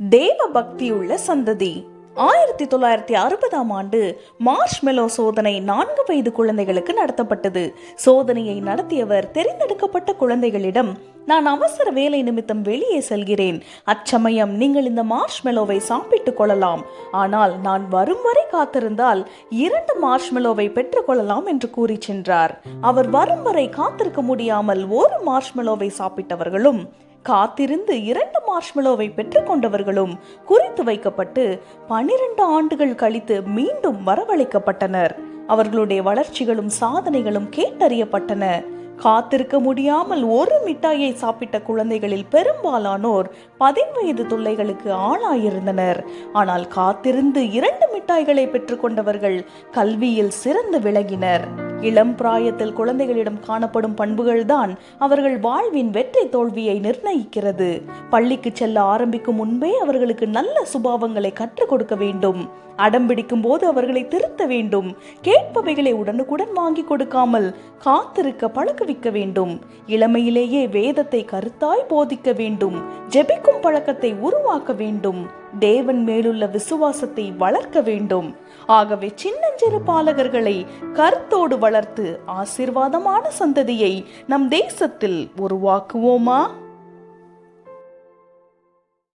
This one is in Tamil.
தேவ பக்தியுள்ள சந்ததி. 1960ஆம் ஆண்டு மார்ஷ்மெலோ சோதனை 4 வயது குழந்தைகளுக்கு நடத்தப்பட்டது. சோதனையை நடத்தியவர் தெரிந்தெடுக்கப்பட்ட குழந்தைகளிடம், நான் அவசர வேலை நிமித்தம் வெளியே செல்கிறேன். அச்சமயம் நீங்கள் இந்த மார்ஷ்மெலோவை சாப்பிட்டுக் கொள்ளலாம். ஆனால் நான் வரும் வரை காத்திருந்தால் 2 மார்ஷ்மெலோவை பெற்றுக் கொள்ளலாம் என்று கூறி சென்றார். அவர் வரும் வரை காத்திருக்க முடியாமல் 1 மார்ஷ்மெலோவை சாப்பிட்டவர்களும் காத்திருந்து 2 மார்ஷ்மெலோவை பெற்றுக் கொண்டவர்களும் குறித்து வைக்கப்பட்டு 12 ஆண்டுகள் கழித்து மீண்டும் வரவழைக்கப்பட்டனர். அவர்களுடைய வளர்ச்சிகளும் சாதனைகளும் கேட்டறியப்பட்டன. காத்திருக்க முடியாமல் 1 மிட்டாயை சாப்பிட்ட குழந்தைகளில் பெரும்பாலானோர் 10 வயது தொல்லைகளுக்கு ஆளாயிருந்தனர். ஆனால் காத்திருந்து 2 மிட்டாய்களை பெற்றுக்கொண்டவர்கள் கல்வியில் சிறந்து விளங்கினர். இளம் பிராயத்தில் குழந்தைகளிடம் காணப்படும் பண்புகள்தான் அவர்கள் வாழ்வின் வெற்றி தோல்வியை நிர்ணயிக்கிறது. பள்ளிக்கு செல்ல ஆரம்பிக்கும் முன்பே அவர்களுக்கு நல்ல சுபாவங்களை கற்றுக் கொடுக்க வேண்டும். அடம்பிடிக்கும் போது அவர்களை திருத்த வேண்டும். கேட்பவைகளை உடனுக்குடன் வாங்கி கொடுக்காமல் காத்திருக்க பழக்குவிக்க வேண்டும். இளமையிலேயே வேதத்தை கருத்தாய் போதிக்க வேண்டும். ஜெபிக்கும் பழக்கத்தை உருவாக்க வேண்டும். தேவன் மேலுள்ள விசுவாசத்தை வளர்க்க வேண்டும். ஆகவே சின்னஞ்சிறு பாலகர்களை கருத்தோடு வளர்த்து ஆசீர்வாதமான சந்ததியை நம் தேசத்தில் உருவாக்குவோமா?